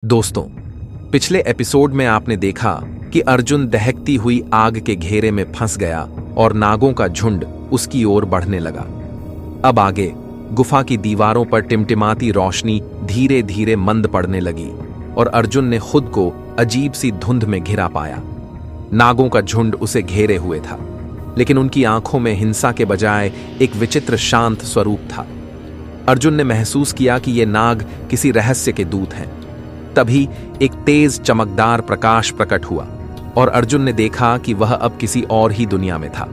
दोस्तों, पिछले एपिसोड में आपने देखा कि अर्जुन दहकती हुई आग के घेरे में फंस गया और नागों का झुंड उसकी ओर बढ़ने लगा। अब आगे गुफा की दीवारों पर टिमटिमाती रोशनी धीरे धीरे मंद पड़ने लगी और अर्जुन ने खुद को अजीब सी धुंध में घिरा पाया। नागों का झुंड उसे घेरे हुए था, लेकिन उनकी आंखों में हिंसा के बजाय एक विचित्र शांत स्वरूप था। अर्जुन ने महसूस किया कि ये नाग किसी रहस्य के दूत हैं। तभी एक तेज चमकदार प्रकाश प्रकट हुआ और अर्जुन ने देखा कि वह अब किसी और ही दुनिया में था।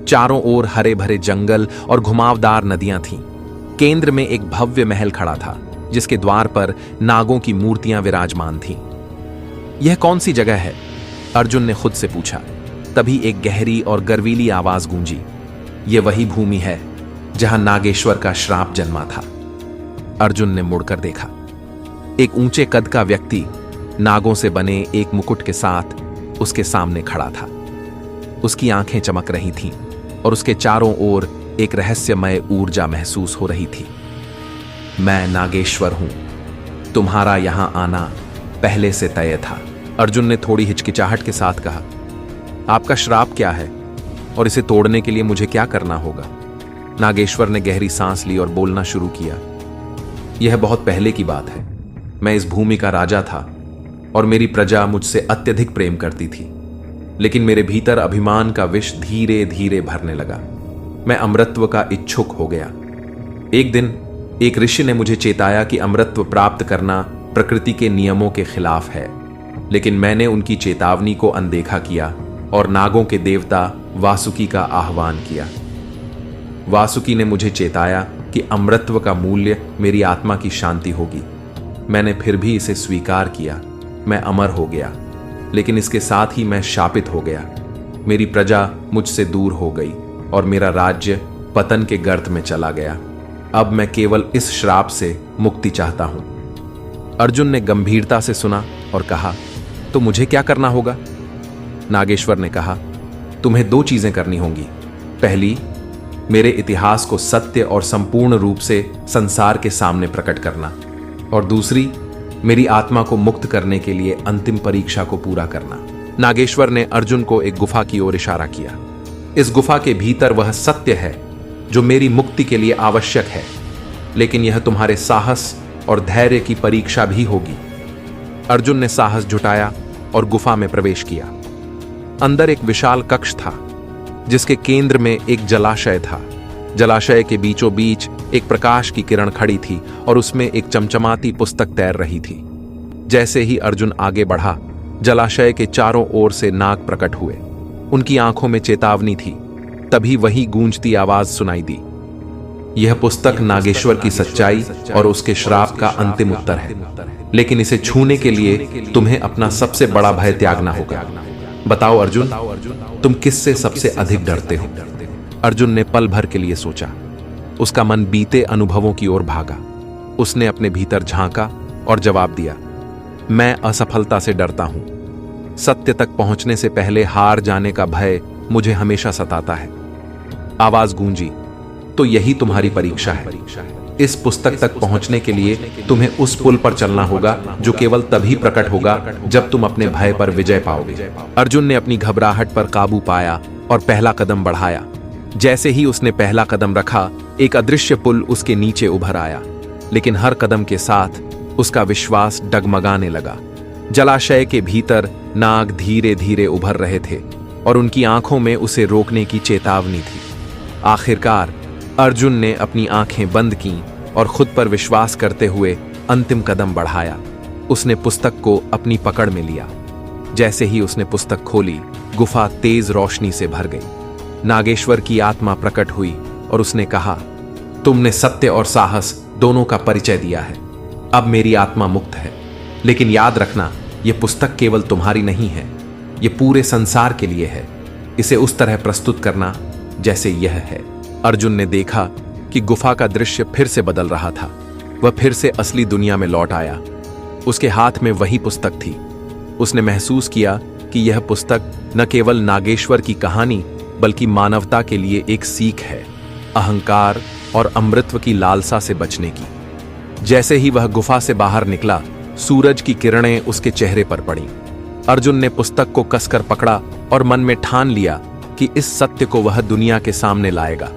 चारों ओर हरे भरे जंगल और घुमावदार नदियां थीं। केंद्र में एक भव्य महल खड़ा था, जिसके द्वार पर नागों की मूर्तियां विराजमान थीं। यह कौन सी जगह है? अर्जुन ने खुद से पूछा। तभी एक गहरी और गर्वीली आवाज गूंजी। यह वही भूमि है जहां नागेश्वर का श्राप जन्मा था। अर्जुन ने मुड़कर देखा। एक ऊंचे कद का व्यक्ति नागों से बने एक मुकुट के साथ उसके सामने खड़ा था। उसकी आंखें चमक रही थीं और उसके चारों ओर एक रहस्यमय ऊर्जा महसूस हो रही थी। मैं नागेश्वर हूं, तुम्हारा यहां आना पहले से तय था। अर्जुन ने थोड़ी हिचकिचाहट के साथ कहा, आपका श्राप क्या है और इसे तोड़ने के लिए मुझे क्या करना होगा? नागेश्वर ने गहरी सांस ली और बोलना शुरू किया। यह बहुत पहले की बात है। मैं इस भूमि का राजा था और मेरी प्रजा मुझसे अत्यधिक प्रेम करती थी, लेकिन मेरे भीतर अभिमान का विष धीरे धीरे भरने लगा। मैं अमरत्व का इच्छुक हो गया। एक दिन एक ऋषि ने मुझे चेताया कि अमरत्व प्राप्त करना प्रकृति के नियमों के खिलाफ है, लेकिन मैंने उनकी चेतावनी को अनदेखा किया और नागों के देवता वासुकी का आह्वान किया। वासुकी ने मुझे चेताया कि अमरत्व का मूल्य मेरी आत्मा की शांति होगी। मैंने फिर भी इसे स्वीकार किया। मैं अमर हो गया, लेकिन इसके साथ ही मैं शापित हो गया। मेरी प्रजा मुझसे दूर हो गई और मेरा राज्य पतन के गर्त में चला गया। अब मैं केवल इस श्राप से मुक्ति चाहता हूं। अर्जुन ने गंभीरता से सुना और कहा, तो मुझे क्या करना होगा? नागेश्वर ने कहा, तुम्हें दो चीजें करनी होंगी। पहली, मेरे इतिहास को सत्य और संपूर्ण रूप से संसार के सामने प्रकट करना, और दूसरी, मेरी आत्मा को मुक्त करने के लिए अंतिम परीक्षा को पूरा करना। नागेश्वर ने अर्जुन को एक गुफा की ओर इशारा किया। इस गुफा के भीतर वह सत्य है जो मेरी मुक्ति के लिए आवश्यक है, लेकिन यह तुम्हारे साहस और धैर्य की परीक्षा भी होगी। अर्जुन ने साहस जुटाया और गुफा में प्रवेश किया। अंदर एक विशाल कक्ष था, जिसके केंद्र में एक जलाशय था। जलाशय के बीचों बीच एक प्रकाश की किरण खड़ी थी और उसमें एक चमचमाती पुस्तक तैर रही थी। जैसे ही अर्जुन आगे बढ़ा, जलाशय के चारों ओर से नाग प्रकट हुए। उनकी आंखों में चेतावनी थी। तभी वही गूंजती आवाज सुनाई दी, यह पुस्तक नागेश्वर की सच्चाई और उसके श्राप का अंतिम उत्तर है, लेकिन इसे छूने के लिए तुम्हें अपना सबसे बड़ा भय त्यागना होगा। बताओ अर्जुन, तुम किससे सबसे अधिक डरते हो? अर्जुन ने पल भर के लिए सोचा। उसका मन बीते अनुभवों की ओर भागा। उसने अपने भीतर झांका और जवाब दिया, मैं असफलता से डरता हूं। सत्य तक पहुंचने से पहले हार जाने का भय मुझे हमेशा सताता है। आवाज गूंजी, तो यही तुम्हारी परीक्षा है। इस पुस्तक तक पहुंचने के लिए तुम्हें उस पुल पर चलना होगा जो केवल तभी प्रकट होगा जब तुम अपने भय पर विजय पाओगे। अर्जुन ने अपनी घबराहट पर काबू पाया और पहला कदम बढ़ाया। जैसे ही उसने पहला कदम रखा, एक अदृश्य पुल उसके नीचे उभर आया, लेकिन हर कदम के साथ उसका विश्वास डगमगाने लगा। जलाशय के भीतर नाग धीरे धीरे उभर रहे थे और उनकी आंखों में उसे रोकने की चेतावनी थी। आखिरकार अर्जुन ने अपनी आंखें बंद कीं और खुद पर विश्वास करते हुए अंतिम कदम बढ़ाया। उसने पुस्तक को अपनी पकड़ में लिया। जैसे ही उसने पुस्तक खोली, गुफा तेज रोशनी से भर गई। नागेश्वर की आत्मा प्रकट हुई और उसने कहा, तुमने सत्य और साहस दोनों का परिचय दिया है। अब मेरी आत्मा मुक्त है, लेकिन याद रखना, यह पुस्तक केवल तुम्हारी नहीं है, यह पूरे संसार के लिए है। इसे उस तरह प्रस्तुत करना जैसे यह है। अर्जुन ने देखा कि गुफा का दृश्य फिर से बदल रहा था। वह फिर से असली दुनिया में लौट आया। उसके हाथ में वही पुस्तक थी। उसने महसूस किया कि यह पुस्तक न केवल नागेश्वर की कहानी बल्कि मानवता के लिए एक सीख है, अहंकार और अमृतत्व की लालसा से बचने की। जैसे ही वह गुफा से बाहर निकला, सूरज की किरणें उसके चेहरे पर पड़ीं। अर्जुन ने पुस्तक को कसकर पकड़ा और मन में ठान लिया कि इस सत्य को वह दुनिया के सामने लाएगा।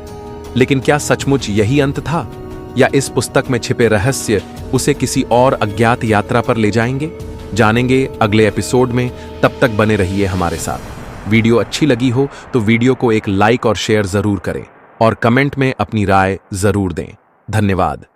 लेकिन क्या सचमुच यही अंत था, या इस पुस्तक में छिपे रहस्य उसे किसी और अज्ञात यात्रा पर ले जाएंगे? जानेंगे अगले एपिसोड में। तब तक बने रहिए हमारे साथ। वीडियो अच्छी लगी हो तो वीडियो को एक लाइक और शेयर जरूर करें और कमेंट में अपनी राय जरूर दें। धन्यवाद।